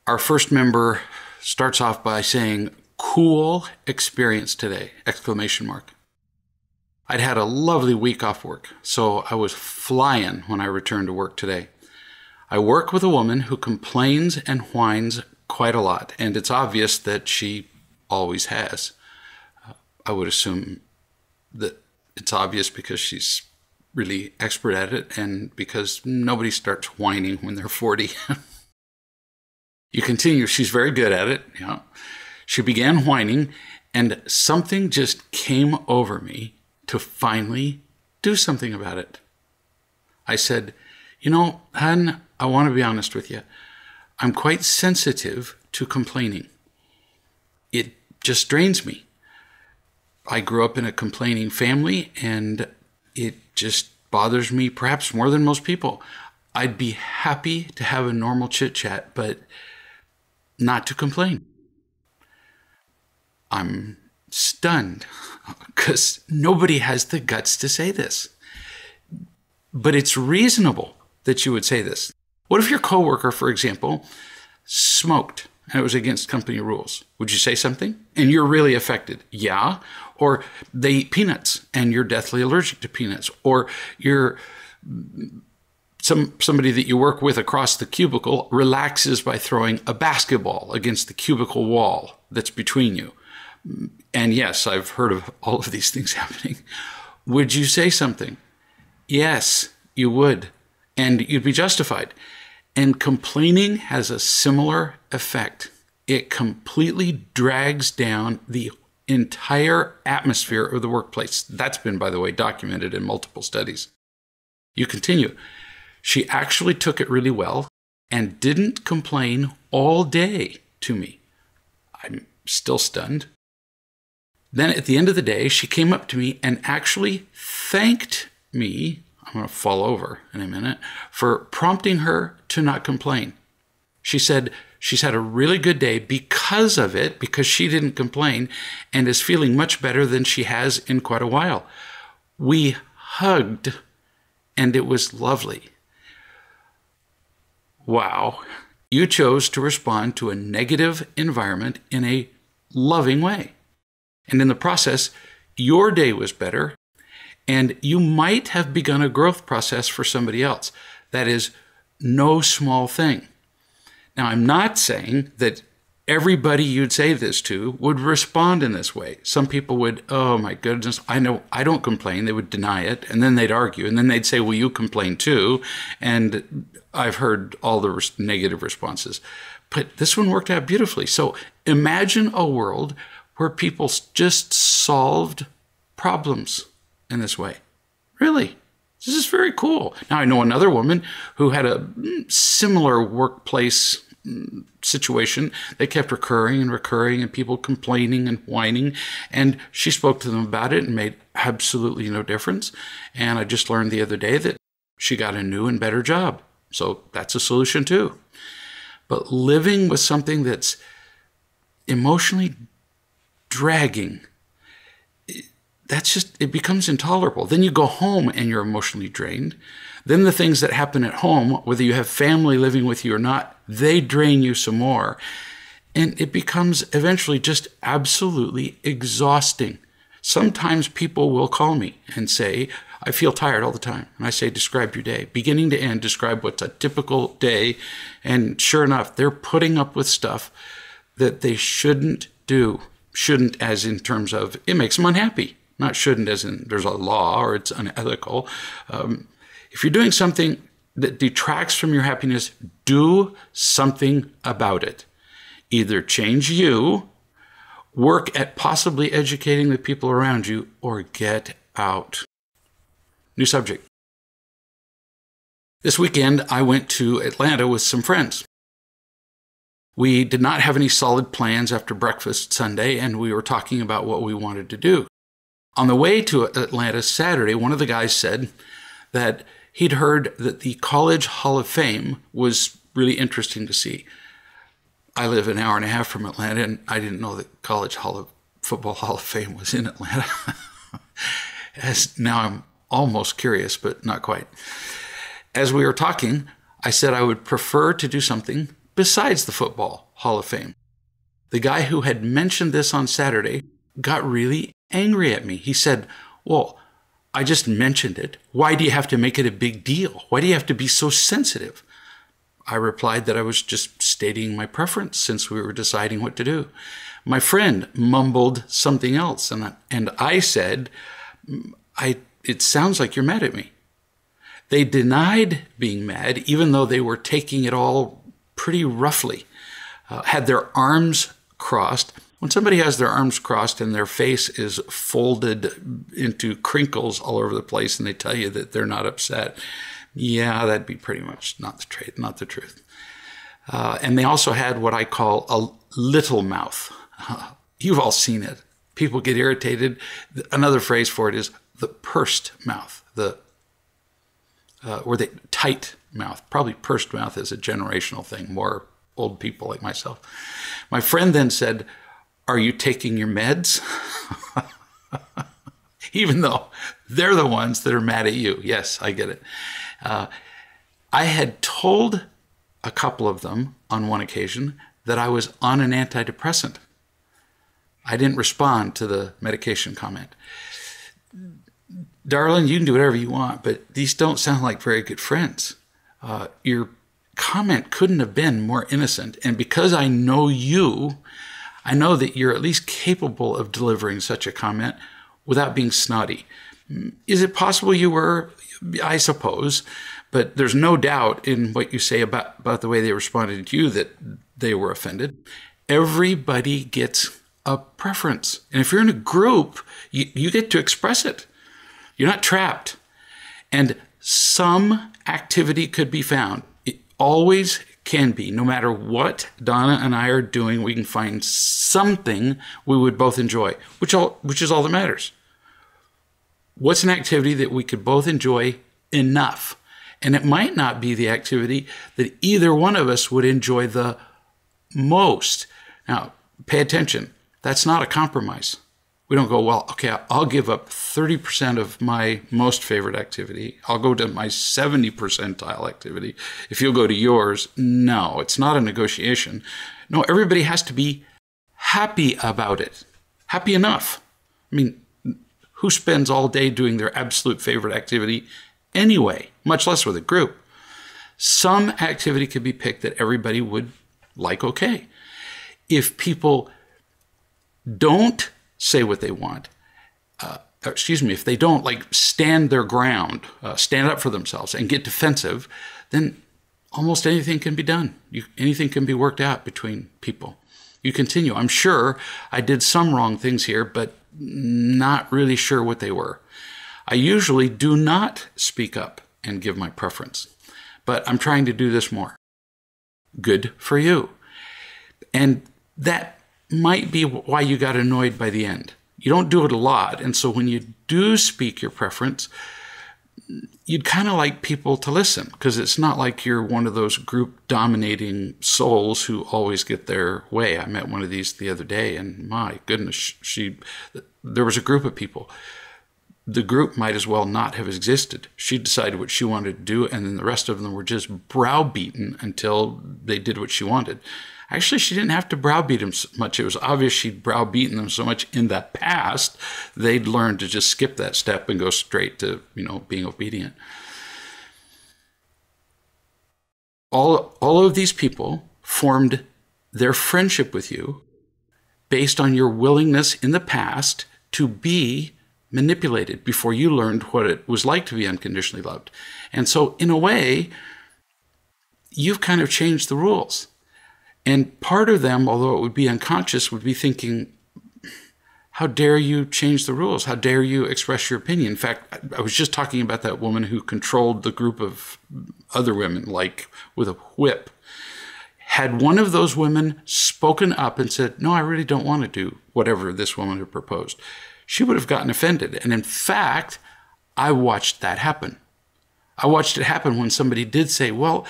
Our first member starts off by saying, "Cool experience today!" Exclamation mark. I'd had a lovely week off work, so I was flying when I returned to work today. I work with a woman who complains and whines quite a lot, and it's obvious that she always has. I would assume that it's obvious because she's really expert at it and because nobody starts whining when they're 40. You continue, she's very good at it. Yeah. She began whining, and something just came over me to finally do something about it. I said, "You know, hon, I want to be honest with you. I'm quite sensitive to complaining. It just drains me. I grew up in a complaining family, and it just bothers me perhaps more than most people. I'd be happy to have a normal chit-chat, but not to complain." I'm stunned because nobody has the guts to say this. But it's reasonable that you would say this. What if your coworker, for example, smoked and it was against company rules? Would you say something? And you're really affected. Yeah. Or they eat peanuts and you're deathly allergic to peanuts. Or you're somebody that you work with across the cubicle relaxes by throwing a basketball against the cubicle wall that's between you. And yes, I've heard of all of these things happening. Would you say something? Yes, you would. And you'd be justified. And complaining has a similar effect. It completely drags down the entire atmosphere of the workplace. That's been, by the way, documented in multiple studies. You continue. She actually took it really well and didn't complain all day to me. I'm still stunned. Then at the end of the day, she came up to me and actually thanked me, I'm going to fall over in a minute, for prompting her to not complain. She said she's had a really good day because of it, because she didn't complain, and is feeling much better than she has in quite a while. We hugged, and it was lovely. Wow. You chose to respond to a negative environment in a loving way. And in the process, your day was better, and you might have begun a growth process for somebody else. That is no small thing. Now, I'm not saying that everybody you'd say this to would respond in this way. Some people would, "Oh my goodness, I know I don't complain." They would deny it, and then they'd argue, and then they'd say, "Well, you complain too." And I've heard all the negative responses. But this one worked out beautifully. So imagine a world where people just solved problems in this way. Really, this is very cool. Now, I know another woman who had a similar workplace situation that kept recurring and people complaining and whining. And she spoke to them about it and made absolutely no difference. And I just learned the other day that she got a new and better job. So that's a solution too. But living with something that's emotionally dragging, it becomes intolerable. Then you go home and you're emotionally drained. Then the things that happen at home, whether you have family living with you or not, they drain you some more. And it becomes eventually just absolutely exhausting. Sometimes people will call me and say, "I feel tired all the time." And I say, "Describe your day. Beginning to end, describe what's a typical day." And sure enough, they're putting up with stuff that they shouldn't do. Shouldn't as in terms of it makes them unhappy. Not shouldn't as in there's a law or it's unethical. If you're doing something that detracts from your happiness, do something about it. Either change you, work at possibly educating the people around you, or get out. New subject. This weekend, I went to Atlanta with some friends. We did not have any solid plans after breakfast Sunday, and we were talking about what we wanted to do. On the way to Atlanta Saturday, one of the guys said that he'd heard that the College Hall of Fame was really interesting to see. I live an hour and a half from Atlanta, and I didn't know that Football Hall of Fame was in Atlanta. Now I'm almost curious, but not quite. As we were talking, I said I would prefer to do something besides the Football Hall of Fame. The guy who had mentioned this on Saturday got really angry at me. He said, well, I just mentioned it. Why do you have to make it a big deal? Why do you have to be so sensitive? I replied that I was just stating my preference since we were deciding what to do. My friend mumbled something else, and I said, it sounds like you're mad at me. They denied being mad, even though they were taking it all pretty roughly, had their arms crossed. When somebody has their arms crossed and their face is folded into crinkles all over the place and they tell you that they're not upset, yeah, that'd be pretty much not the truth. And they also had what I call a little mouth. You've all seen it. People get irritated. Another phrase for it is the pursed mouth, or the tight mouth. Probably pursed mouth is a generational thing, more old people like myself. My friend then said, are you taking your meds? Even though they're the ones that are mad at you. Yes, I get it. I had told a couple of them on one occasion that I was on an antidepressant. I didn't respond to the medication comment. Darling, you can do whatever you want, but these don't sound like very good friends. Your comment couldn't have been more innocent. And because I know you, I know that you're at least capable of delivering such a comment without being snotty. Is it possible you were? I suppose. But there's no doubt in what you say about the way they responded to you that they were offended. Everybody gets a preference. And if you're in a group, you get to express it. You're not trapped. And some activity could be found. It always can be. No matter what Donna and I are doing, we can find something we would both enjoy, which is all that matters. What's an activity that we could both enjoy enough? And it might not be the activity that either one of us would enjoy the most. Now, pay attention. That's not a compromise. We don't go, well, okay, I'll give up 30% of my most favorite activity. I'll go to my 70 percentile activity if you'll go to yours. No, it's not a negotiation. No, everybody has to be happy about it. Happy enough. I mean, who spends all day doing their absolute favorite activity anyway, much less with a group? Some activity could be picked that everybody would like okay. If people don't say what they want, if they don't stand their ground, stand up for themselves and get defensive, then almost anything can be done. Anything can be worked out between people. You continue. I'm sure I did some wrong things here, but not really sure what they were. I usually do not speak up and give my preference, but I'm trying to do this more. Good for you. And that might be why you got annoyed by the end. You don't do it a lot, and so when you do speak your preference, you'd kind of like people to listen, because it's not like you're one of those group-dominating souls who always get their way. I met one of these the other day, and my goodness, there was a group of people. The group might as well not have existed. She decided what she wanted to do, and then the rest of them were just browbeaten until they did what she wanted. Actually, she didn't have to browbeat them so much. It was obvious she'd browbeaten them so much in the past, they'd learned to just skip that step and go straight to, being obedient. All of these people formed their friendship with you based on your willingness in the past to be manipulated before you learned what it was like to be unconditionally loved. And so, in a way, you've kind of changed the rules. And part of them, although it would be unconscious, would be thinking, how dare you change the rules? How dare you express your opinion? In fact, I was just talking about that woman who controlled the group of other women, like with a whip. Had one of those women spoken up and said, no, I really don't want to do whatever this woman had proposed, she would have gotten offended. And in fact, I watched that happen. I watched it happen when somebody did say, well,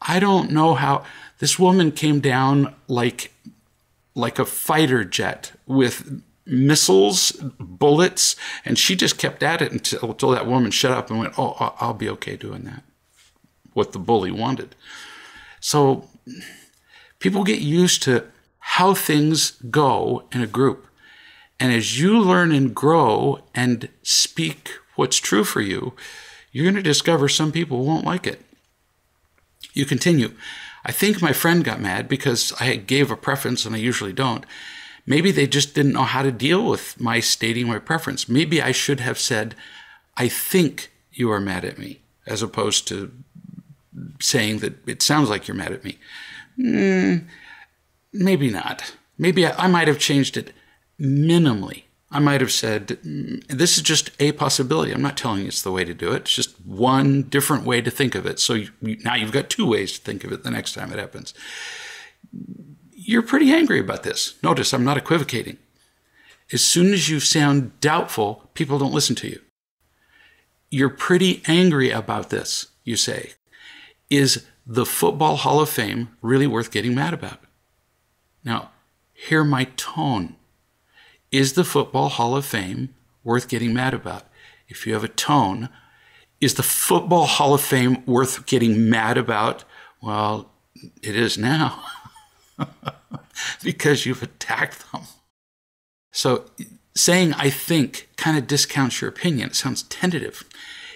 I don't know how... This woman came down like a fighter jet with missiles, bullets, and she just kept at it until that woman shut up and went, oh, I'll be okay doing that, what the bully wanted. So People get used to how things go in a group. And as you learn and grow and speak what's true for you, you're going to discover some people won't like it. You continue. I think my friend got mad because I gave a preference and I usually don't. Maybe they just didn't know how to deal with my stating my preference. Maybe I should have said, I think you are mad at me, as opposed to saying that it sounds like you're mad at me. Maybe not. Maybe I might have changed it minimally. I might have said, this is just a possibility. I'm not telling you it's the way to do it. It's just one different way to think of it. So now you've got two ways to think of it the next time it happens. You're pretty angry about this. Notice I'm not equivocating. As soon as you sound doubtful, people don't listen to you. You're pretty angry about this, you say. Is the Football Hall of Fame really worth getting mad about? Now, hear my tone. Is the Football Hall of Fame worth getting mad about? If you have a tone, is the Football Hall of Fame worth getting mad about? Well, it is now because you've attacked them. So saying I think kind of discounts your opinion. It sounds tentative.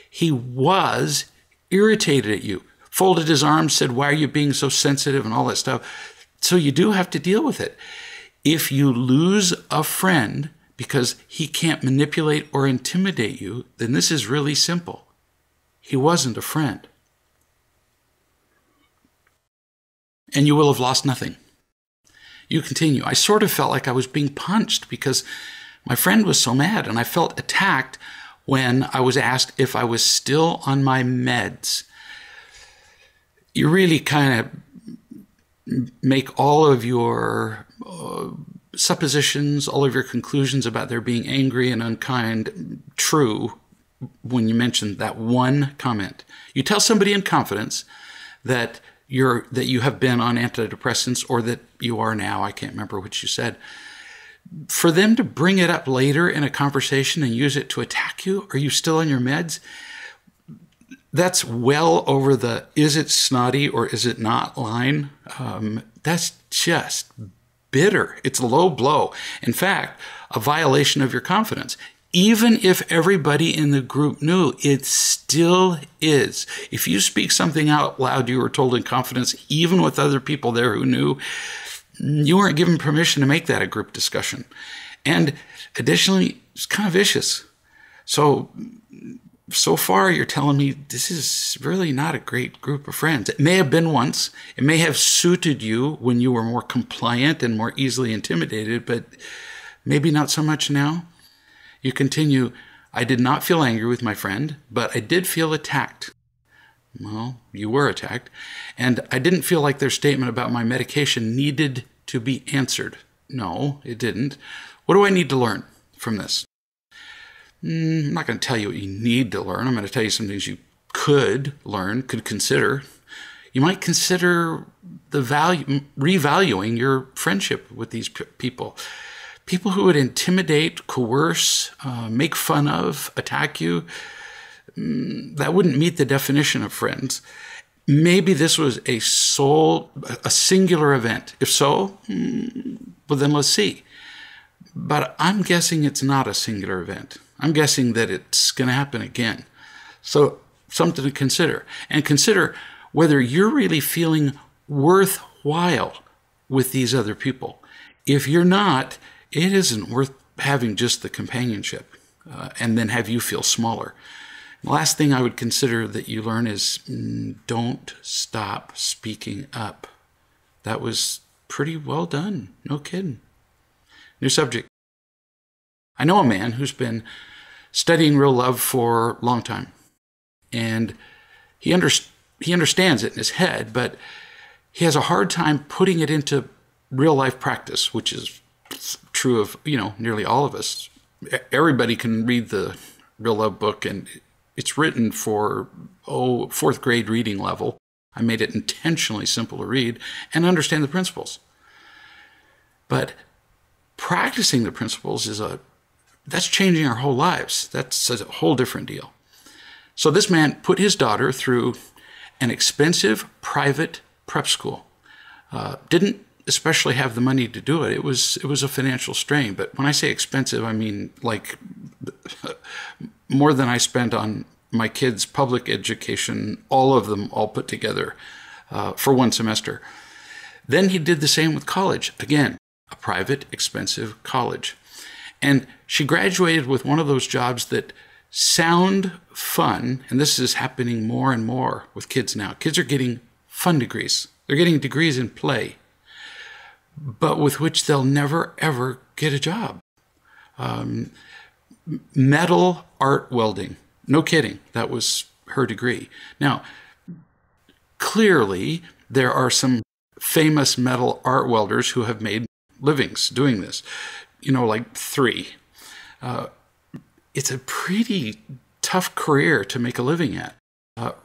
He was irritated at you, folded his arms, said, why are you being so sensitive and all that stuff. So you do have to deal with it. If you lose a friend because he can't manipulate or intimidate you, then this is really simple. He wasn't a friend. And you will have lost nothing. You continue. I sort of felt like I was being punched because my friend was so mad, and I felt attacked when I was asked if I was still on my meds. You really kind of make all of your suppositions, all of your conclusions about their being angry and unkind true when you mention that one comment. You tell somebody in confidence that you have been on antidepressants, or that you are now. I can't remember what you said. For them to bring it up later in a conversation and use it to attack you, are you still on your meds? That's well over the is it snotty or is it not line. That's just bitter. It's a low blow. In fact, a violation of your confidence. Even if everybody in the group knew, it still is. If you speak something out loud you were told in confidence, even with other people there who knew, you weren't given permission to make that a group discussion. And additionally, it's kind of vicious. So far you're telling me this is really not a great group of friends. It may have been once. It may have suited you when you were more compliant and more easily intimidated, but maybe not so much now. You continue, I did not feel angry with my friend, but I did feel attacked. Well, you were attacked. And I didn't feel like their statement about my medication needed to be answered. No, it didn't. What do I need to learn from this? I'm not going to tell you what you need to learn. I'm going to tell you some things you could learn, could consider. You might consider revaluing your friendship with these people. People who would intimidate, coerce, make fun of, attack you, that wouldn't meet the definition of friends. Maybe this was a singular event. If so, well, then let's see. But I'm guessing it's not a singular event. I'm guessing that it's going to happen again. So something to consider. And consider whether you're really feeling worthwhile with these other people. If you're not, it isn't worth having just the companionship and then have you feel smaller. The last thing I would consider that you learn is don't stop speaking up. That was pretty well done. No kidding. New subject. I know a man who's been studying real love for a long time. And he understands it in his head, but he has a hard time putting it into real life practice, which is true of, nearly all of us. Everybody can read the real love book, and it's written for, fourth grade reading level. I made it intentionally simple to read and understand the principles. But practicing the principles that's changing our whole lives. That's a whole different deal. So this man put his daughter through an expensive private prep school. Didn't especially have the money to do it. It was a financial strain. But when I say expensive, I mean like more than I spent on my kids' public education, all of them all put together for one semester. Then he did the same with college. Again, a private, expensive college. And she graduated with one of those jobs that sound fun, and this is happening more and more with kids now. Kids are getting fun degrees. They're getting degrees in play, but with which they'll never, ever get a job. Metal art welding. No kidding. That was her degree. Now, clearly, there are some famous metal art welders who have made livings doing this. You know, like 3. It's a pretty tough career to make a living at.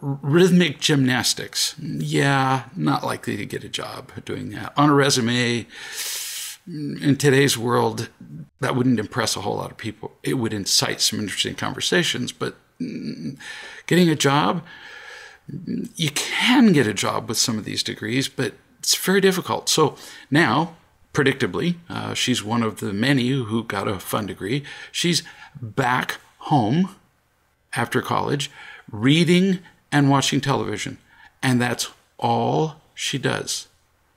Rhythmic gymnastics. Yeah, not likely to get a job doing that. On a resume, in today's world, that wouldn't impress a whole lot of people. It would incite some interesting conversations, but getting a job, you can get a job with some of these degrees, but it's very difficult. So now, predictably, she's one of the many who got a fun degree. She's back home after college, reading and watching television. And that's all she does.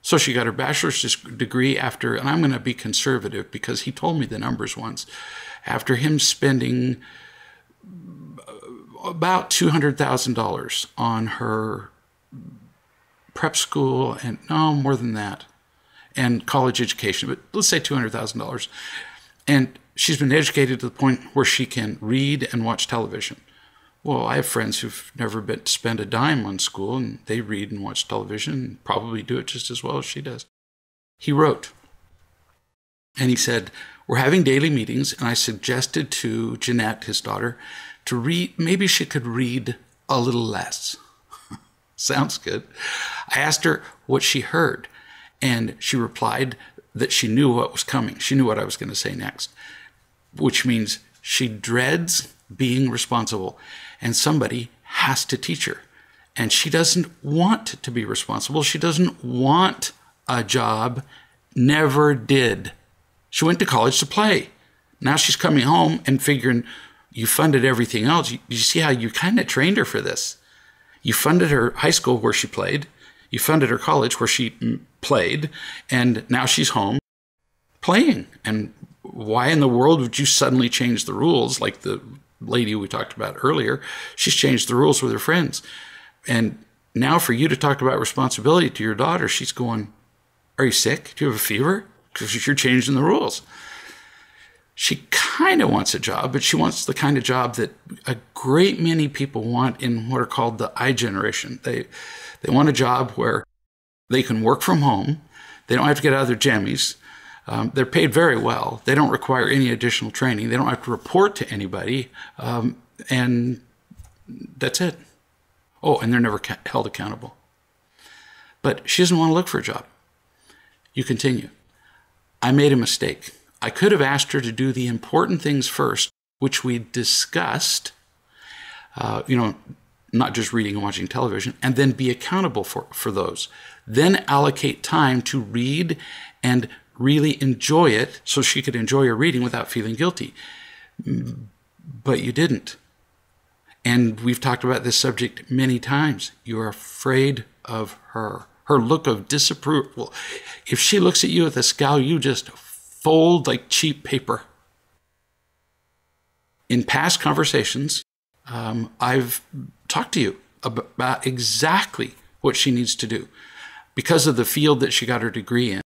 So she got her bachelor's degree after, and I'm going to be conservative because he told me the numbers once, after him spending about $200,000 on her prep school, and no, more than that, and college education, but let's say $200,000. And she's been educated to the point where she can read and watch television. Well, I have friends who've never been to spend a dime on school, and they read and watch television and probably do it just as well as she does. He wrote, and he said, we're having daily meetings, and I suggested to Jeanette, his daughter, to read, maybe she could read a little less. Sounds good. I asked her what she heard, and she replied that she knew what was coming. She knew what I was going to say next, which means she dreads being responsible, and somebody has to teach her. And she doesn't want to be responsible. She doesn't want a job, never did. She went to college to play. Now she's coming home and figuring, you funded everything else. You see how you kind of trained her for this. You funded her high school where she played. You funded her college where she played. And now she's home playing. And why in the world would you suddenly change the rules? Like the lady we talked about earlier, she's changed the rules with her friends. And now for you to talk about responsibility to your daughter, she's going, are you sick? Do you have a fever? Because you're changing the rules. She kind of wants a job, but she wants the kind of job that a great many people want in what are called the I generation. They want a job where they can work from home. They don't have to get out of their jammies. They're paid very well. They don't require any additional training. They don't have to report to anybody. And that's it. Oh, and they're never held accountable. But she doesn't want to look for a job. You continue. I made a mistake. I could have asked her to do the important things first, which we discussed, not just reading and watching television, and then be accountable for those. Then allocate time to read and really enjoy it so she could enjoy her reading without feeling guilty. But you didn't. And we've talked about this subject many times. You're afraid of her. Her look of disapproval. If she looks at you with a scowl, you just fold like cheap paper. In past conversations, I've talked to you about exactly what she needs to do. Because of the field that she got her degree in,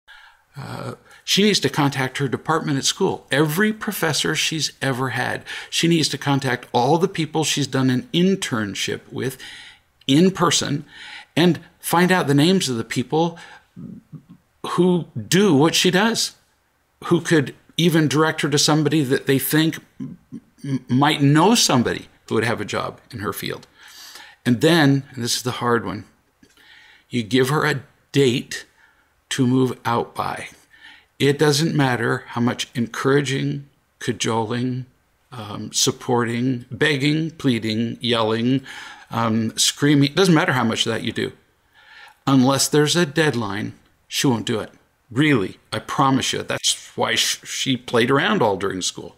she needs to contact her department at school. Every professor she's ever had. She needs to contact all the people she's done an internship with in person and find out the names of the people who do what she does, who could even direct her to somebody that they think might know somebody who would have a job in her field. And then, and this is the hard one, you give her a date to move out by. It doesn't matter how much encouraging, cajoling, supporting, begging, pleading, yelling, screaming. It doesn't matter how much of that you do. Unless there's a deadline, she won't do it. Really, I promise you. That's why she played around all during school.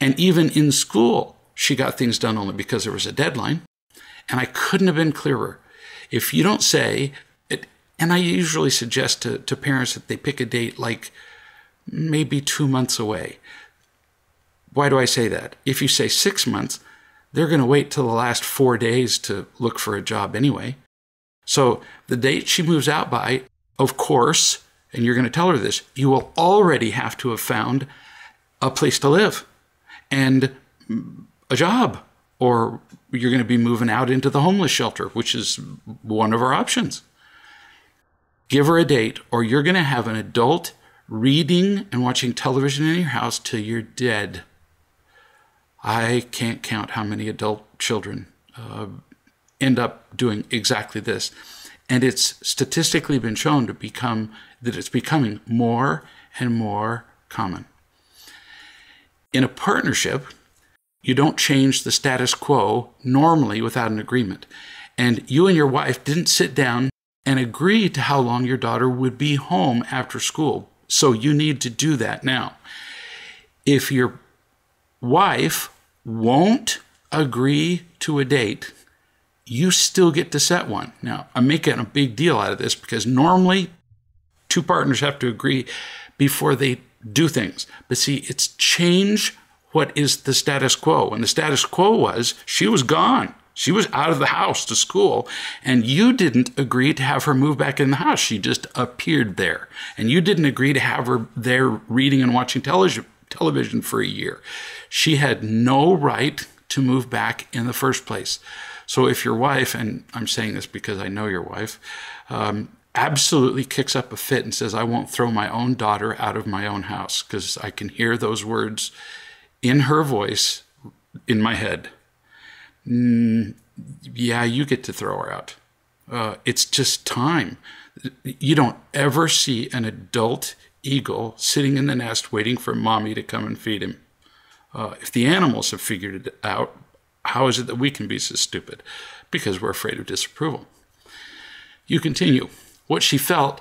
And even in school, she got things done only because there was a deadline. And I couldn't have been clearer. If you don't say, and I usually suggest to parents that they pick a date like maybe 2 months away. Why do I say that? If you say 6 months, they're going to wait till the last 4 days to look for a job anyway. So the date she moves out by, of course, and you're going to tell her this, you will already have to have found a place to live and a job, or you're going to be moving out into the homeless shelter, which is one of our options. Give her a date, or you're going to have an adult reading and watching television in your house till you're dead. I can't count how many adult children end up doing exactly this. And it's statistically been shown to that it's becoming more and more common. In a partnership, you don't change the status quo normally without an agreement. And you and your wife didn't sit down and agree to how long your daughter would be home after school. So you need to do that now. If your wife won't agree to a date, you still get to set one. Now, I'm making a big deal out of this because normally 2 partners have to agree before they do things. But see, it's change what is the status quo. And the status quo was she was gone. She was out of the house to school, and you didn't agree to have her move back in the house. She just appeared there. And you didn't agree to have her there reading and watching television for a year. She had no right to move back in the first place. So if your wife, and I'm saying this because I know your wife, absolutely kicks up a fit and says, I won't throw my own daughter out of my own house, because I can hear those words in her voice in my head. Yeah, you get to throw her out. It's just time. You don't ever see an adult eagle sitting in the nest waiting for mommy to come and feed him. If the animals have figured it out, how is it that we can be so stupid? Because we're afraid of disapproval. You continue. What she felt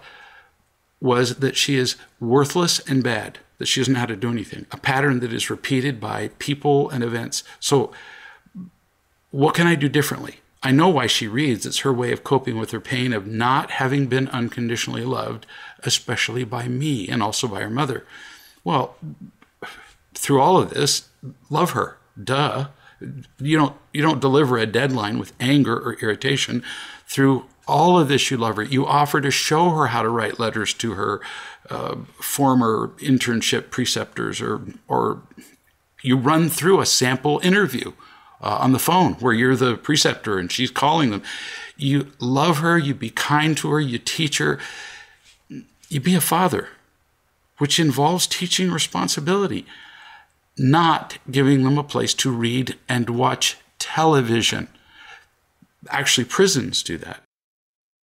was that she is worthless and bad, that she doesn't know how to do anything, a pattern that is repeated by people and events. So what can I do differently? I know why she reads. It's her way of coping with her pain of not having been unconditionally loved, especially by me and also by her mother. Well, through all of this, love her. Duh. You don't deliver a deadline with anger or irritation. Through all of this, you love her. You offer to show her how to write letters to her former internship preceptors, or you run through a sample interview on the phone where you're the preceptor and she's calling them. You love her, you be kind to her, you teach her. You be a father, which involves teaching responsibility, not giving them a place to read and watch television. Actually, prisons do that.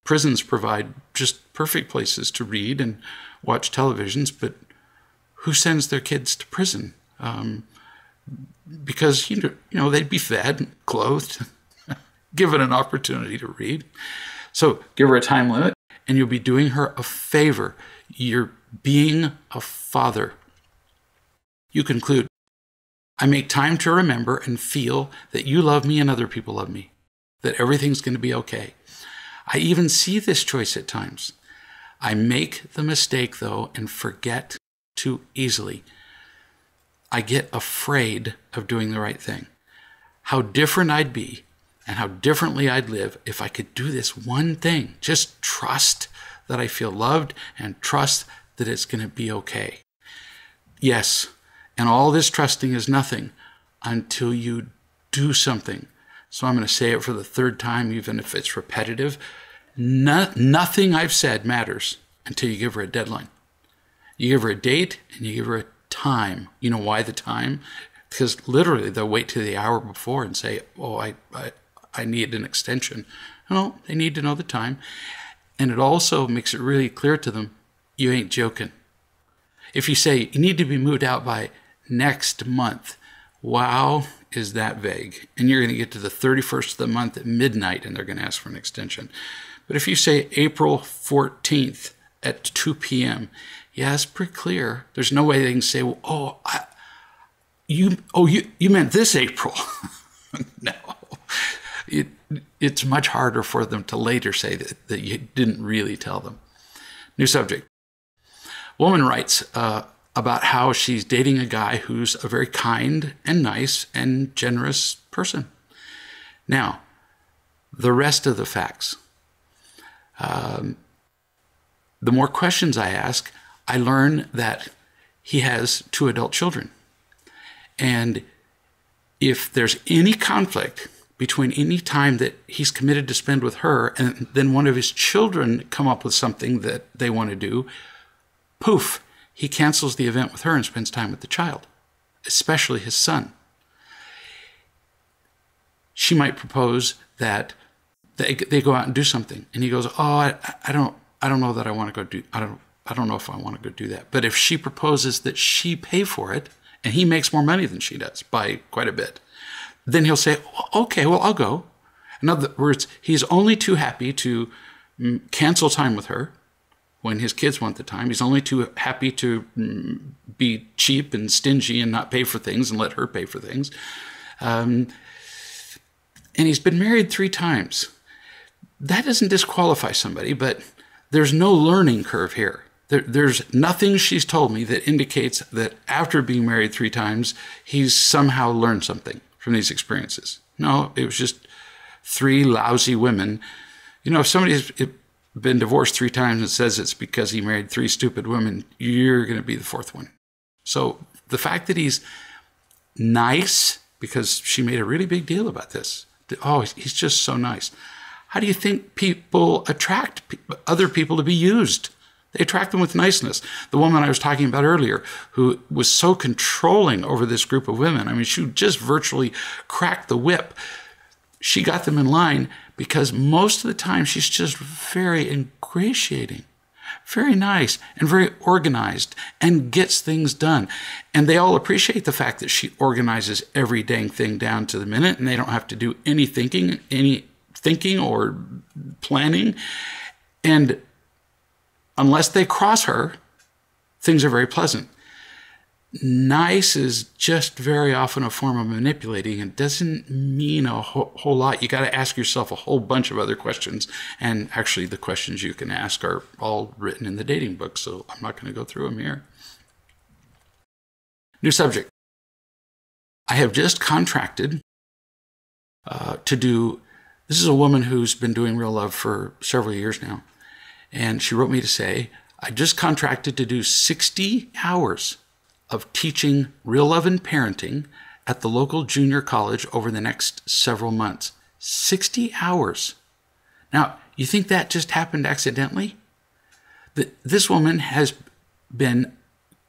Prisons provide just perfect places to read and watch televisions, but who sends their kids to prison? Because, they'd be fed, clothed, given an opportunity to read. So give her a time limit, and you'll be doing her a favor. You're being a father. You conclude, I make time to remember and feel that you love me and other people love me, that everything's going to be okay. I even see this choice at times. I make the mistake, though, and forget too easily. I get afraid of doing the right thing. How different I'd be and how differently I'd live if I could do this one thing. Just trust that I feel loved and trust that it's going to be okay. Yes, and all this trusting is nothing until you do something. So I'm going to say it for the 3rd time, even if it's repetitive. Nothing I've said matters until you give her a deadline. You give her a date and you give her a time. You know why the time? Because literally they'll wait till the hour before and say, oh, I need an extension. No, they need to know the time. And it also makes it really clear to them, you ain't joking. If you say you need to be moved out by next month, wow, is that vague. And you're going to get to the 31st of the month at midnight and they're going to ask for an extension. But if you say April 14th at 2 p.m. Yeah, it's pretty clear. There's no way they can say, well, you meant this April. No. It's much harder for them to later say that you didn't really tell them. New subject. Woman writes about how she's dating a guy who's a very kind and nice and generous person. Now, the rest of the facts. The more questions I ask, I learn that he has 2 adult children. And if there's any conflict between any time that he's committed to spend with her and then one of his children come up with something that they want to do, poof, he cancels the event with her and spends time with the child, especially his son. She might propose that they go out and do something, and he goes, "Oh, I don't know that I want to go do. I don't know if I want to go do that." But if she proposes that she pay for it, and he makes more money than she does by quite a bit, then he'll say, "Okay, well, I'll go." In other words, he's only too happy to cancel time with her when his kids want the time. He's only too happy to be cheap and stingy and not pay for things and let her pay for things. And he's been married 3 times. That doesn't disqualify somebody, but there's no learning curve here. There's nothing she's told me that indicates that after being married 3 times, he's somehow learned something from these experiences. No, it was just 3 lousy women. You know, if somebody's been divorced 3 times and says it's because he married 3 stupid women, you're going to be the 4th one. So the fact that he's nice, because she made a really big deal about this. Oh, he's just so nice. How do you think people attract other people to be used? They attract them with niceness. The woman I was talking about earlier, who was so controlling over this group of women, I mean, she just virtually cracked the whip. She got them in line because most of the time she's just very ingratiating, very nice, and very organized, and gets things done. And they all appreciate the fact that she organizes every dang thing down to the minute, and they don't have to do any thinking or planning. And unless they cross her, things are very pleasant. Nice is just very often a form of manipulating and doesn't mean a whole lot. You got to ask yourself a whole bunch of other questions. And actually, the questions you can ask are all written in the dating book, so I'm not going to go through them here. New subject. I have just contracted to do, this is a woman who's been doing Real Love for several years now. And she wrote me to say, I just contracted to do 60 hours of teaching Real Love and parenting at the local junior college over the next several months. 60 hours. Now, you think that just happened accidentally? This woman has been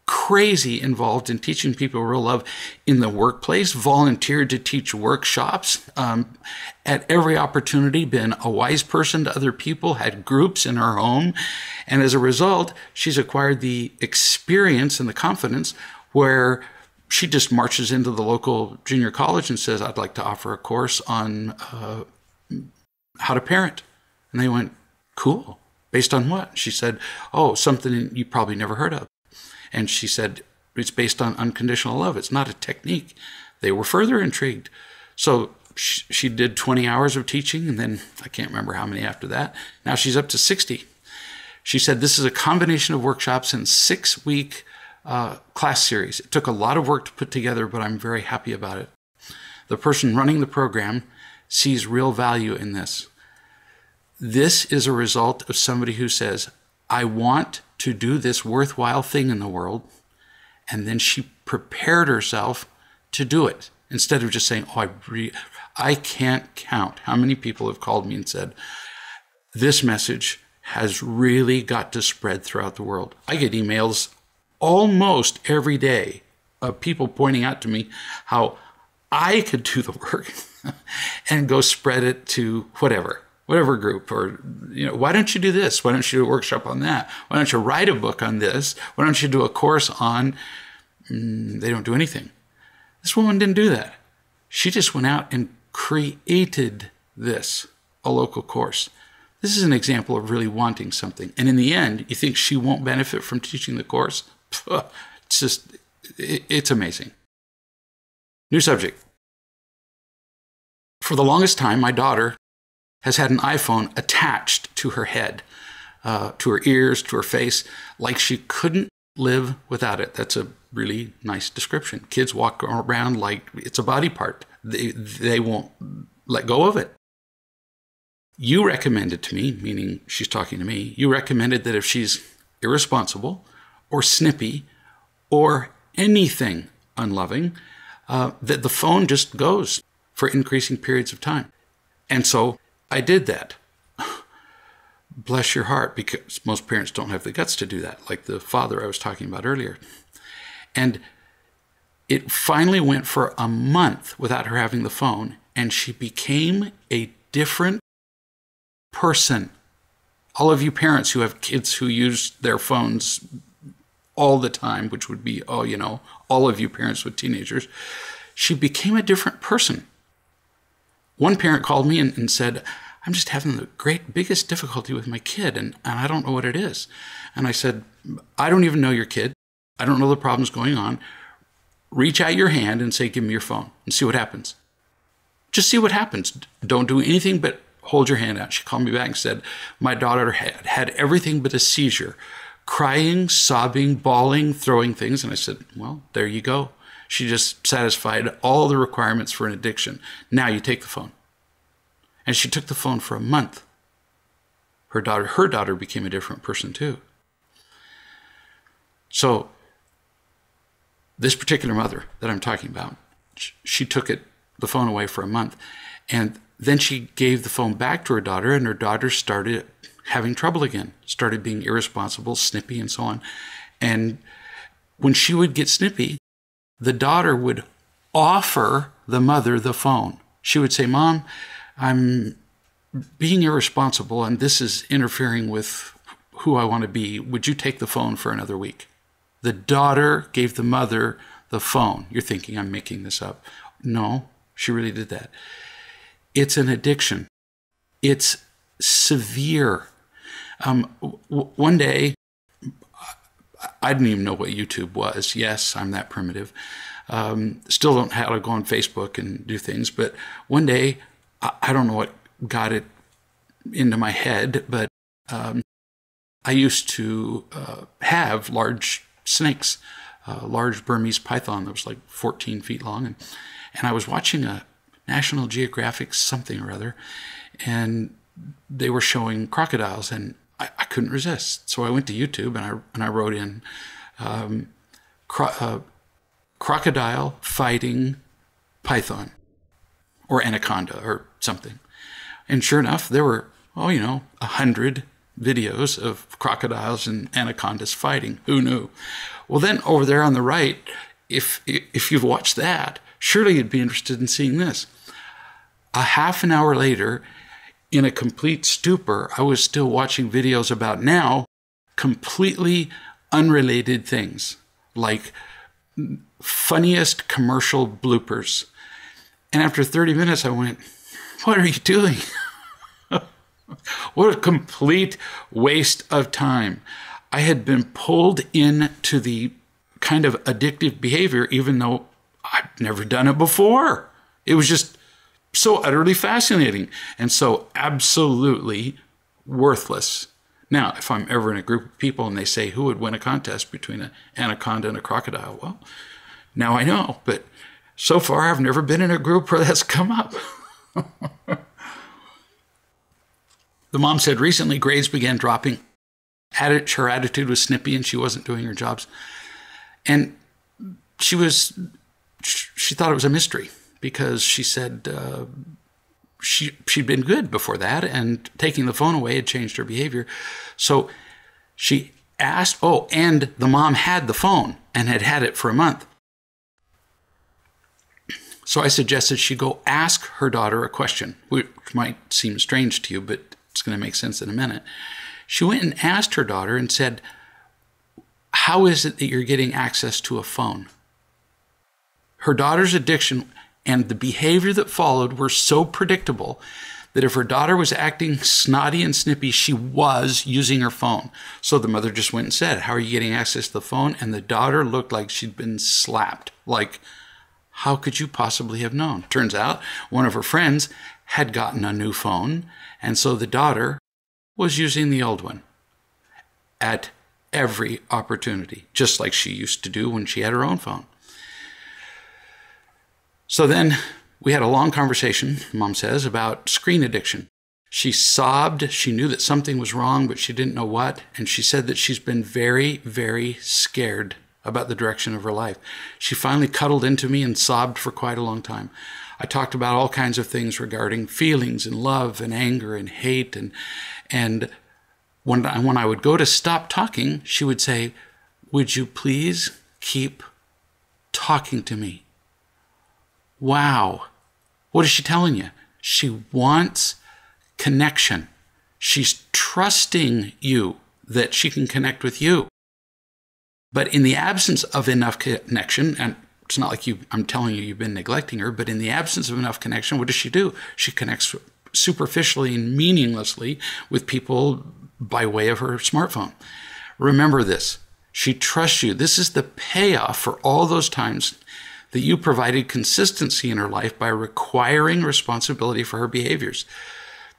crazy involved in teaching people Real Love in the workplace, volunteered to teach workshops, at every opportunity been a wise person to other people, had groups in her home. And as a result, she's acquired the experience and the confidence where she just marches into the local junior college and says, I'd like to offer a course on how to parent. And they went, cool. Based on what? She said, oh, something you probably never heard of. And she said, it's based on unconditional love. It's not a technique. They were further intrigued. So she did 20 hours of teaching, and then I can't remember how many after that. Now she's up to 60. She said this is a combination of workshops and 6-week class series. It took a lot of work to put together, but I'm very happy about it. The person running the program sees real value in this. This is a result of somebody who says, I want to do this worthwhile thing in the world. And then she prepared herself to do it instead of just saying, oh, I can't count how many people have called me and said, this message has really got to spread throughout the world. I get emails almost every day of people pointing out to me how I could do the work and go spread it to whatever group, or, why don't you do this? Why don't you do a workshop on that? Why don't you write a book on this? Why don't you do a course on, they don't do anything. This woman didn't do that. She just went out and created this, a local course. This is an example of really wanting something. And in the end, you think she won't benefit from teaching the course? It's amazing. New subject. For the longest time, my daughter has had an iPhone attached to her head, to her ears, to her face, like she couldn't live without it. That's a really nice description. Kids walk around like it's a body part. They won't let go of it. You recommended to me, meaning she's talking to me, you recommended that if she's irresponsible or snippy or anything unloving, that the phone just goes for increasing periods of time. And so I did that. Bless your heart, because most parents don't have the guts to do that, like the father I was talking about earlier. And it finally went for a month without her having the phone, and she became a different person. All of you parents who have kids who use their phones all the time, which would be, all of you parents with teenagers, she became a different person. One parent called me and said, I'm just having the biggest difficulty with my kid, and I don't know what it is. And I said, I don't even know your kid. I don't know the problems going on. Reach out your hand and say, give me your phone, and see what happens. Just see what happens. Don't do anything but hold your hand out. She called me back and said, my daughter had everything but a seizure, crying, sobbing, bawling, throwing things. And I said, well, there you go. She just satisfied all the requirements for an addiction. Now you take the phone. And she took the phone for a month. Her daughter became a different person too. So this particular mother that I'm talking about, she took the phone away for a month, and then she gave the phone back to her daughter, and her daughter started having trouble again, started being irresponsible, snippy, and so on. And when she would get snippy, the daughter would offer the mother the phone. She would say, Mom, I'm being irresponsible, and this is interfering with who I want to be. Would you take the phone for another week? The daughter gave the mother the phone. You're thinking I'm making this up. No, she really did that. It's an addiction. It's severe. One day, I didn't even know what YouTube was. Yes, I'm that primitive. Still don't know how to go on Facebook and do things. But one day, I don't know what got it into my head, but I used to have large snakes, a large Burmese python that was like 14 feet long. And I was watching a National Geographic something or other, and they were showing crocodiles, and I couldn't resist. So I went to YouTube and I wrote in crocodile fighting python or anaconda or something. And sure enough, there were, 100 videos of crocodiles and anacondas fighting. Who knew? Well, then over there on the right, if you've watched that, surely you'd be interested in seeing this. A half an hour later, in a complete stupor, I was still watching videos about now completely unrelated things, like funniest commercial bloopers. And after 30 minutes, I went, what are you doing? What a complete waste of time. I had been pulled into the kind of addictive behavior, even though I'd never done it before. It was just so utterly fascinating and so absolutely worthless. Now, if I'm ever in a group of people and they say who would win a contest between an anaconda and a crocodile, well, now I know. But so far, I've never been in a group where that's come up. The mom said recently grades began dropping. Her attitude was snippy and she wasn't doing her jobs. And she thought it was a mystery because she said she'd been good before that and taking the phone away had changed her behavior. So she asked, and the mom had the phone and had had it for a month. So I suggested she go ask her daughter a question, which might seem strange to you, but it's going to make sense in a minute. She went and asked her daughter and said, how is it that you're getting access to a phone? Her daughter's addiction and the behavior that followed were so predictable that if her daughter was acting snotty and snippy, she was using her phone. So the mother just went and said, "How are you getting access to the phone?" And the daughter looked like she'd been slapped. Like, how could you possibly have known? Turns out one of her friends had gotten a new phone, and so the daughter was using the old one at every opportunity, just like she used to do when she had her own phone. So then we had a long conversation, Mom says, about screen addiction. She sobbed. She knew that something was wrong, but she didn't know what. And she said that she's been very, very scared about the direction of her life. She finally cuddled into me and sobbed for quite a long time. I talked about all kinds of things regarding feelings and love and anger and hate. And when I would go to stop talking, she would say, "Would you please keep talking to me?" Wow. What is she telling you? She wants connection. She's trusting you that she can connect with you. But in the absence of enough connection, and it's not like I'm telling you you've been neglecting her, but in the absence of enough connection, what does she do? She connects superficially and meaninglessly with people by way of her smartphone. Remember this. She trusts you. This is the payoff for all those times that you provided consistency in her life by requiring responsibility for her behaviors.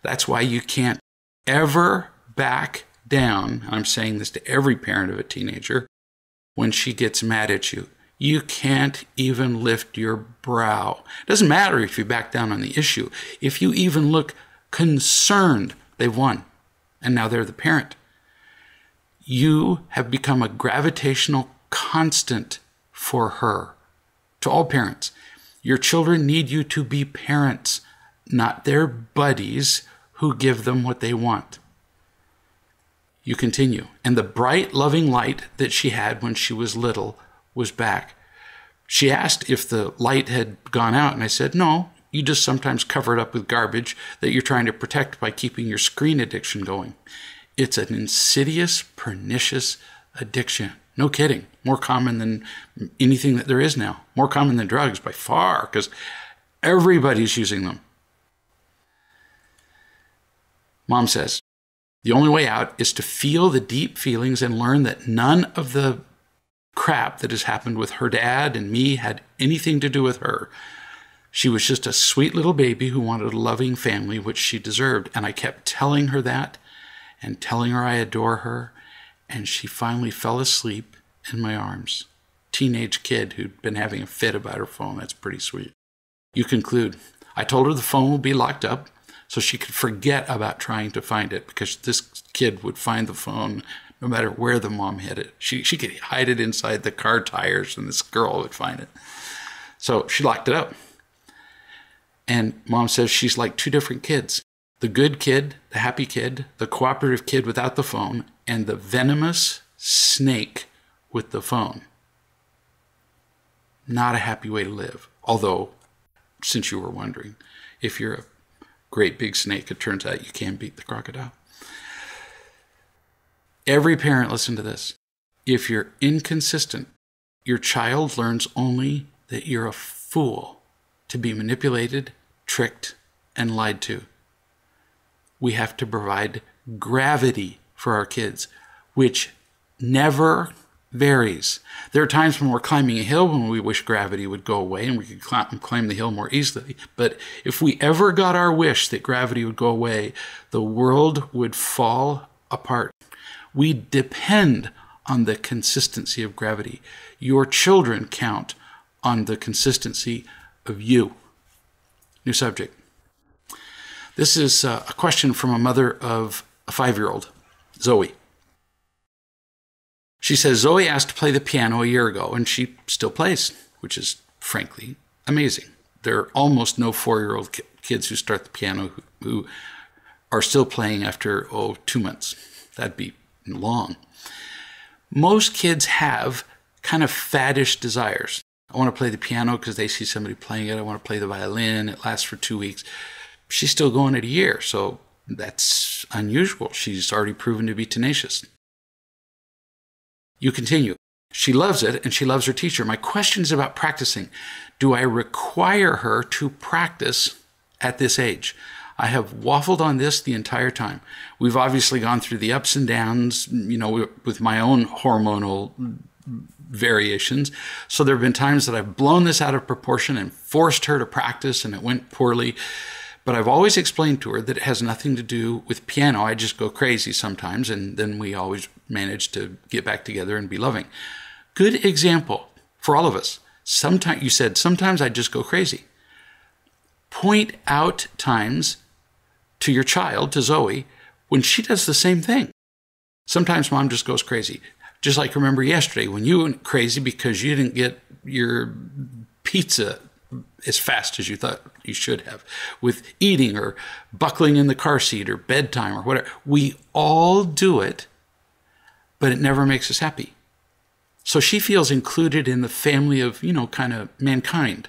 That's why you can't ever back down. I'm saying this to every parent of a teenager when she gets mad at you. You can't even lift your brow. It doesn't matter if you back down on the issue. If you even look concerned, they've won. And now they're the parent. You have become a gravitational constant for her. To all parents, your children need you to be parents, not their buddies who give them what they want. You continue. And the bright, loving light that she had when she was little was back. She asked if the light had gone out, and I said, "No, you just sometimes cover it up with garbage that you're trying to protect by keeping your screen addiction going. It's an insidious, pernicious addiction." No kidding. More common than anything that there is now. More common than drugs by far, because everybody's using them. Mom says, the only way out is to feel the deep feelings and learn that none of the crap that has happened with her dad and me had anything to do with her. She was just a sweet little baby who wanted a loving family, which she deserved. And I kept telling her that and telling her I adore her. And she finally fell asleep in my arms. Teenage kid who'd been having a fit about her phone. That's pretty sweet. You conclude, I told her the phone would be locked up so she could forget about trying to find it, because this kid would find the phone no matter where the mom hid it. She could hide it inside the car tires and this girl would find it. So she locked it up. And Mom says she's like two different kids. The good kid, the happy kid, the cooperative kid without the phone, and the venomous snake with the phone. Not a happy way to live. Although, since you were wondering, if you're a great big snake, it turns out you can beat the crocodile. Every parent, listen to this. If you're inconsistent, your child learns only that you're a fool to be manipulated, tricked, and lied to. We have to provide gravity for our kids, which never varies. There are times when we're climbing a hill when we wish gravity would go away and we could climb the hill more easily. But if we ever got our wish that gravity would go away, the world would fall apart. We depend on the consistency of gravity. Your children count on the consistency of you. New subject. This is a question from a mother of a 5-year-old, Zoe. She says, Zoe asked to play the piano a year ago, and she still plays, which is frankly amazing. There are almost no 4-year-old kids who start the piano who are still playing after, 2 months. That'd be long. Most kids have kind of faddish desires. I want to play the piano because they see somebody playing it. I want to play the violin. It lasts for 2 weeks. She's still going at a year, so that's unusual. She's already proven to be tenacious. You continue. She loves it, and she loves her teacher. My question is about practicing. Do I require her to practice at this age? I have waffled on this the entire time. We've obviously gone through the ups and downs, with my own hormonal variations. So there have been times that I've blown this out of proportion and forced her to practice and it went poorly. But I've always explained to her that it has nothing to do with piano. I just go crazy sometimes, and then we always manage to get back together and be loving. Good example for all of us. You said, sometimes I just go crazy. Point out times to your child, to Zoe, when she does the same thing. Sometimes mom just goes crazy. Just like remember yesterday when you went crazy because you didn't get your pizza as fast as you thought you should have, with eating or buckling in the car seat or bedtime or whatever. We all do it, but it never makes us happy. So she feels included in the family of, kind of mankind,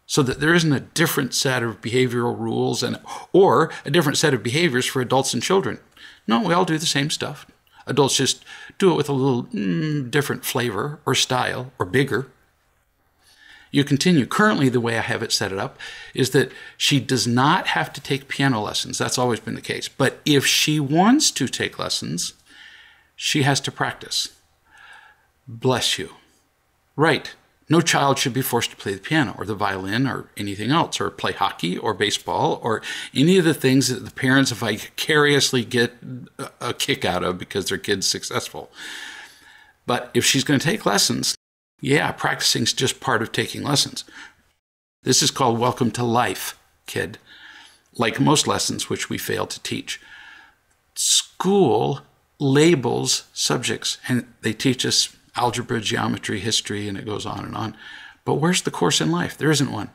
so that there isn't a different set of behavioral rules or a different set of behaviors for adults and children. No, we all do the same stuff. Adults just do it with a little different flavor or style or bigger. You continue. Currently, the way I have it set it up is that she does not have to take piano lessons. That's always been the case. But if she wants to take lessons, she has to practice. Bless you. Right. No child should be forced to play the piano or the violin or anything else, or play hockey or baseball or any of the things that the parents vicariously get a kick out of because their kid's successful. But if she's going to take lessons, practicing is just part of taking lessons. This is called welcome to life, kid. Like most lessons which we fail to teach. School labels subjects, and they teach us algebra, geometry, history, and it goes on and on. But where's the course in life? There isn't one.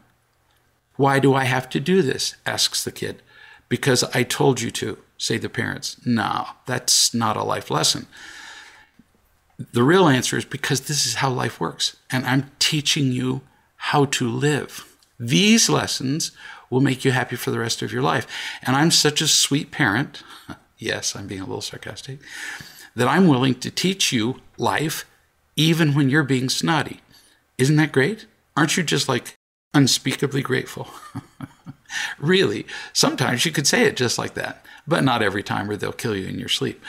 Why do I have to do this? Asks the kid. Because I told you to, say the parents. No, that's not a life lesson. The real answer is because this is how life works, and I'm teaching you how to live. These lessons will make you happy for the rest of your life. And I'm such a sweet parent, yes, I'm being a little sarcastic, that I'm willing to teach you life even when you're being snotty. Isn't that great? Aren't you just unspeakably grateful? Really, sometimes you could say it just like that, but not every time or they'll kill you in your sleep.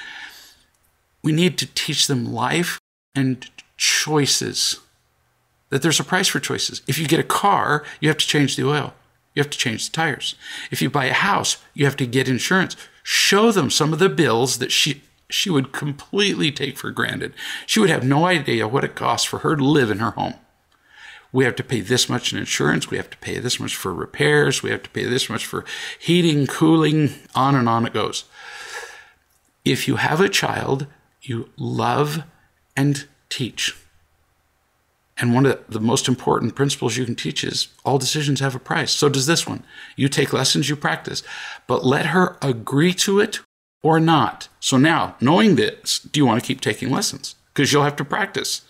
We need to teach them life and choices, that there's a price for choices. If you get a car, you have to change the oil. You have to change the tires. If you buy a house, you have to get insurance. Show them some of the bills that she would completely take for granted. She would have no idea what it costs for her to live in her home. We have to pay this much in insurance. We have to pay this much for repairs. We have to pay this much for heating, cooling, on and on it goes. If you have a child, you love and teach. And one of the most important principles you can teach is all decisions have a price. So does this one. You take lessons, you practice, but let her agree to it or not. So now, knowing this, do you want to keep taking lessons? Because you'll have to practice.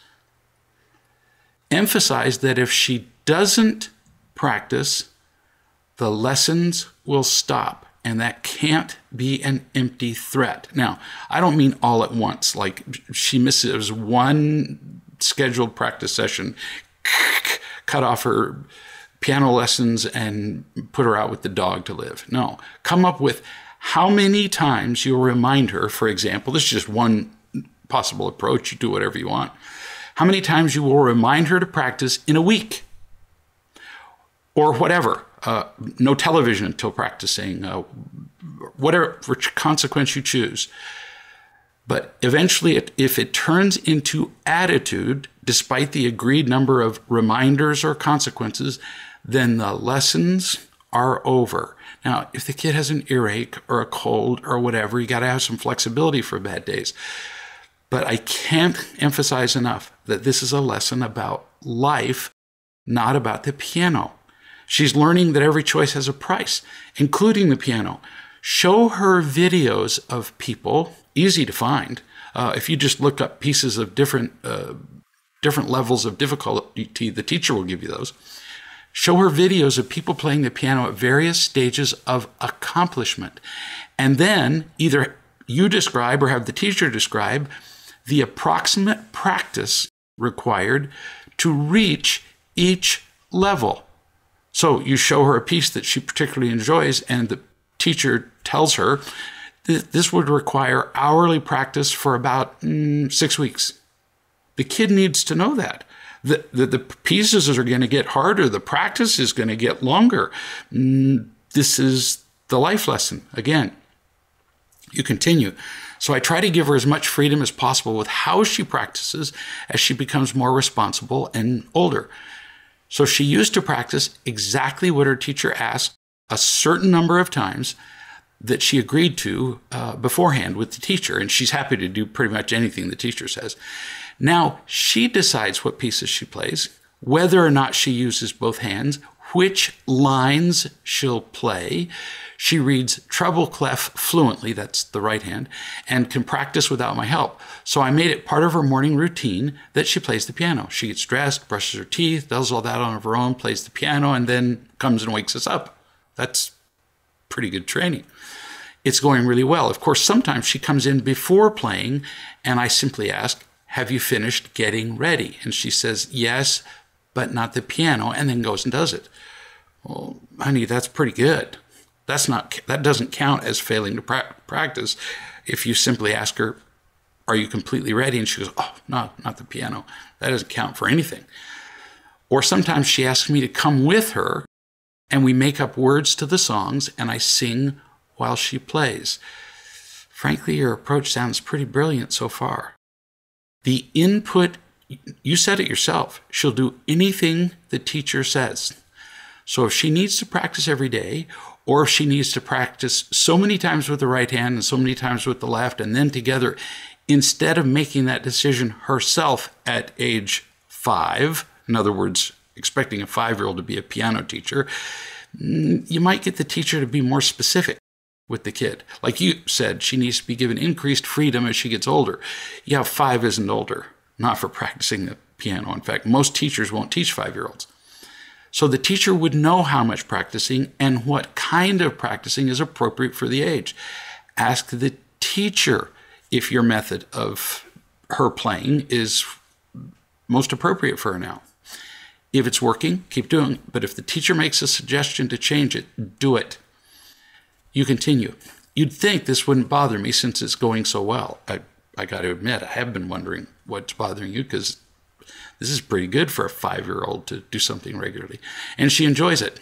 Emphasize that if she doesn't practice, the lessons will stop. And that can't be an empty threat. Now, I don't mean all at once, like she misses one scheduled practice session, cut off her piano lessons and put her out with the dog to live. No, come up with how many times you'll remind her, for example, this is just one possible approach, you do whatever you want. How many times you will remind her to practice in a week or whatever. No television until practicing, whatever consequence you choose. But eventually, if it turns into attitude, despite the agreed number of reminders or consequences, then the lessons are over. Now, if the kid has an earache or a cold or whatever, you got to have some flexibility for bad days. But I can't emphasize enough that this is a lesson about life, not about the piano. She's learning that every choice has a price, including the piano. Show her videos of people, easy to find. If you just look up pieces of different levels of difficulty, the teacher will give you those. Show her videos of people playing the piano at various stages of accomplishment. And then either you describe or have the teacher describe the approximate practice required to reach each level. So you show her a piece that she particularly enjoys, and the teacher tells her that this would require hourly practice for about 6 weeks. The kid needs to know that. The pieces are going to get harder. The practice is going to get longer. This is the life lesson. Again, you continue. So I try to give her as much freedom as possible with how she practices as she becomes more responsible and older. So she used to practice exactly what her teacher asked a certain number of times that she agreed to beforehand with the teacher, and she's happy to do pretty much anything the teacher says. Now she decides what pieces she plays, whether or not she uses both hands, which lines she'll play. She reads treble clef fluently, that's the right hand, and can practice without my help. So I made it part of her morning routine that she plays the piano. She gets dressed, brushes her teeth, does all that on her own, plays the piano, and then comes and wakes us up. That's pretty good training. It's going really well. Of course, sometimes she comes in before playing, and I simply ask, have you finished getting ready? And she says, yes, but not the piano, and then goes and does it. Well, honey, that's pretty good. That doesn't count as failing to practice. If you simply ask her, are you completely ready? And she goes, oh, no, not the piano. That doesn't count for anything. Or sometimes she asks me to come with her, and we make up words to the songs, and I sing while she plays. Frankly, your approach sounds pretty brilliant so far. The input, you said it yourself, she'll do anything the teacher says. So if she needs to practice every day, or if she needs to practice so many times with the right hand and so many times with the left and then together, instead of making that decision herself at age 5, in other words, expecting a 5-year-old to be a piano teacher, you might get the teacher to be more specific with the kid. Like you said, she needs to be given increased freedom as she gets older. Yeah, 5 isn't older, not for practicing the piano. In fact, most teachers won't teach 5-year-olds. So the teacher would know how much practicing and what kind of practicing is appropriate for the age. Ask the teacher if your method of her playing is most appropriate for her now. If it's working, keep doing it. But if the teacher makes a suggestion to change it, do it. You continue. You'd think this wouldn't bother me since it's going so well. I got to admit, I have been wondering what's bothering you, because this is pretty good for a 5-year-old to do something regularly. And she enjoys it.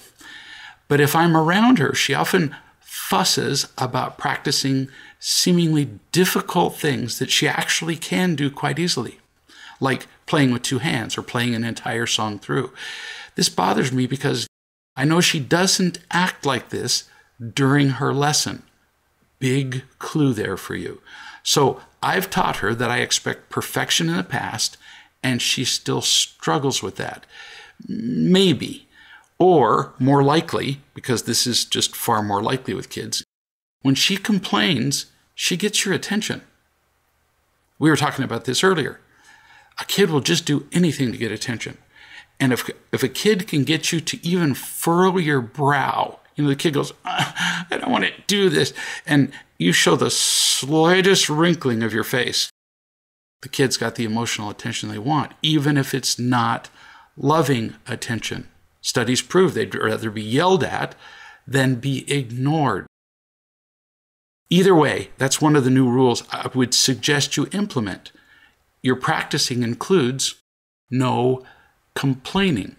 But if I'm around her, she often fusses about practicing seemingly difficult things that she actually can do quite easily, like playing with 2 hands or playing an entire song through. This bothers me because I know she doesn't act like this during her lesson. Big clue there for you. So I've taught her that I expect perfection in the past, and she still struggles with that. Maybe, or more likely, because this is just far more likely with kids, when she complains, she gets your attention. We were talking about this earlier. A kid will just do anything to get attention. And if a kid can get you to even furrow your brow, the kid goes, I don't want to do this, and you show the slightest wrinkling of your face, the kid's got the emotional attention they want, even if it's not loving attention. Studies prove they'd rather be yelled at than be ignored. Either way, that's one of the new rules I would suggest you implement. Your practicing includes no complaining,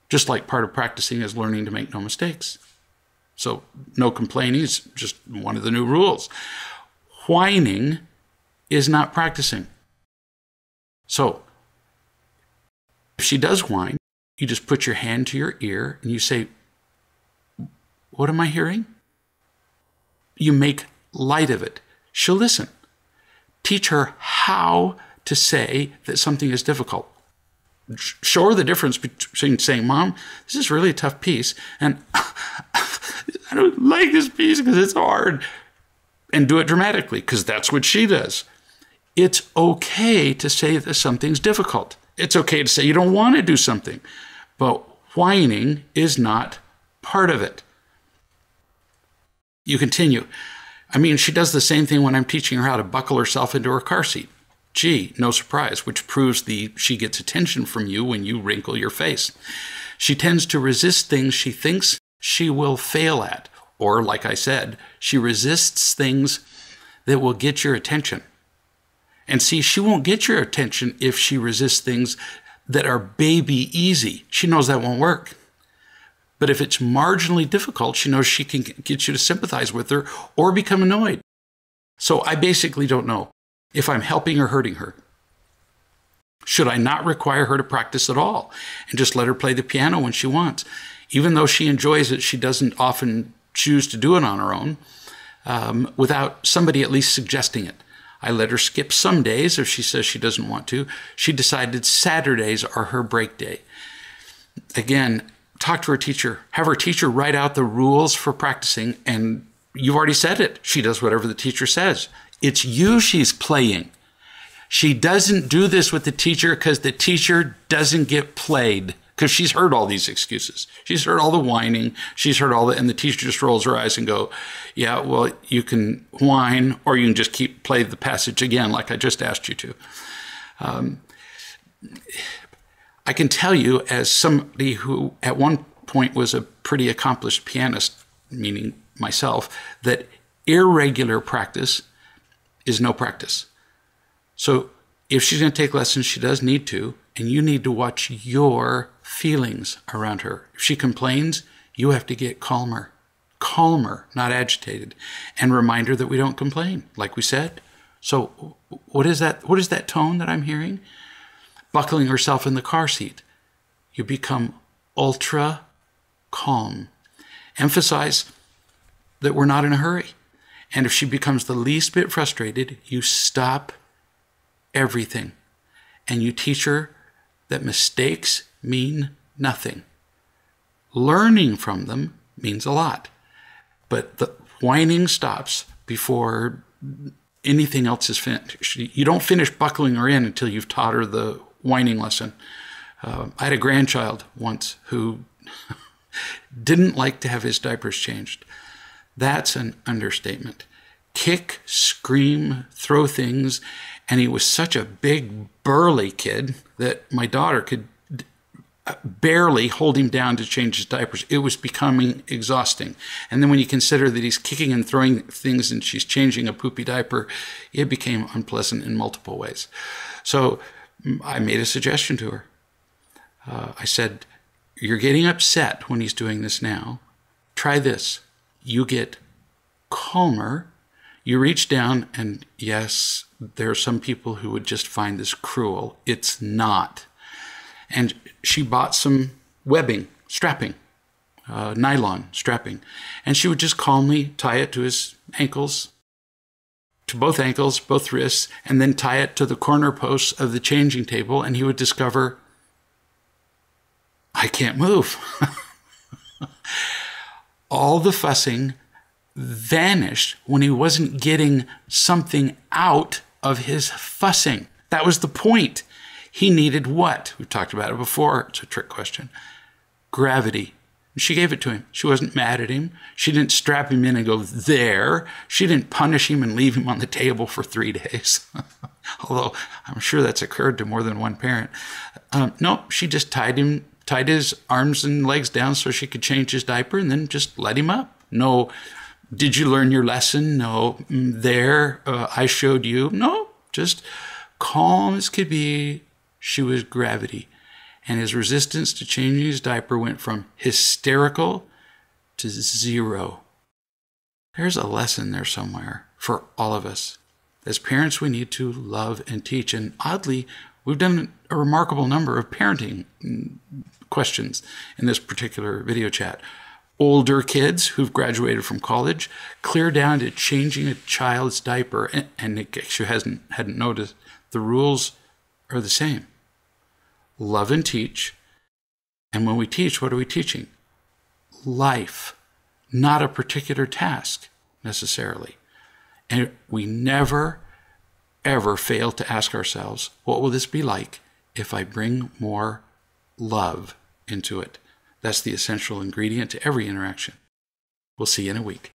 just like part of practicing is learning to make no mistakes. So no complaining is just one of the new rules. Whining is not practicing. So if she does whine, you just put your hand to your ear and you say, what am I hearing? You make light of it. She'll listen. Teach her how to say that something is difficult. Show her the difference between saying, Mom, this is really a tough piece, and I don't like this piece because it's hard. And do it dramatically, because that's what she does. It's okay to say that something's difficult. It's okay to say you don't want to do something. But whining is not part of it. You continue. I mean, she does the same thing when I'm teaching her how to buckle herself into her car seat. Gee, no surprise, which proves she gets attention from you when you wrinkle your face. She tends to resist things she thinks she will fail at, Or, like I said, she resists things that will get your attention. And see, she won't get your attention if she resists things that are baby easy. She knows that won't work. But if it's marginally difficult, she knows she can get you to sympathize with her or become annoyed. So I basically don't know if I'm helping or hurting her. Should I not require her to practice at all and just let her play the piano when she wants? Even though she enjoys it, she doesn't often choose to do it on her own without somebody at least suggesting it. I let her skip some days if she says she doesn't want to. She decided Saturdays are her break day. Again, talk to her teacher. Have her teacher write out the rules for practicing, and you've already said it. She does whatever the teacher says. It's you she's playing. She doesn't do this with the teacher because the teacher doesn't get played, because she's heard all these excuses. She's heard all the whining. She's heard all the, and the teacher just rolls her eyes and go, yeah, well, you can whine or you can just play the passage again like I just asked you to. I can tell you, as somebody who at one point was a pretty accomplished pianist, meaning myself, that irregular practice is no practice. So if she's going to take lessons, she does need to, and you need to watch your feelings around her. If she complains, you have to get calmer, not agitated, and remind her that we don't complain, like we said. So what is that? What is that tone that I'm hearing? Buckling herself in the car seat. You become ultra calm. Emphasize that we're not in a hurry. And if she becomes the least bit frustrated, you stop everything. And you teach her that mistakes mean nothing. Learning from them means a lot. But the whining stops before anything else is finished. You don't finish buckling her in until you've taught her the whining lesson. I had a grandchild once who didn't like to have his diapers changed. That's an understatement. Kick, scream, throw things. And he was such a big, burly kid that my daughter could barely hold him down to change his diapers. It was becoming exhausting. And then when you consider that he's kicking and throwing things and she's changing a poopy diaper, it became unpleasant in multiple ways. So I made a suggestion to her. I said, you're getting upset when he's doing this now. Try this. You get calmer. You reach down, and yes, there are some people who would just find this cruel. It's not. And she bought some webbing, strapping, nylon strapping, and she would just calmly tie it to his ankles, to both ankles, both wrists, and then tie it to the corner posts of the changing table, and he would discover, I can't move. All the fussing vanished when he wasn't getting something out of his fussing. That was the point. He needed what? We've talked about it before. It's a trick question. Gravity. She gave it to him. She wasn't mad at him. She didn't strap him in and go there. She didn't punish him and leave him on the table for 3 days. Although I'm sure that's occurred to more than one parent. No, she just tied his arms and legs down so she could change his diaper and then just let him up. No, did you learn your lesson? No, there, I showed you. No, just calm as could be. She was gravity. And his resistance to changing his diaper went from hysterical to 0. There's a lesson there somewhere for all of us. As parents, we need to love and teach. And oddly, we've done a remarkable number of parenting questions in this particular video chat. Older kids who've graduated from college, clear down to changing a child's diaper. And in case you hadn't noticed, the rules are the same. Love and teach. And when we teach, what are we teaching? Life, not a particular task necessarily. And we never, ever fail to ask ourselves, what will this be like if I bring more love into it? That's the essential ingredient to every interaction. We'll see you in a week.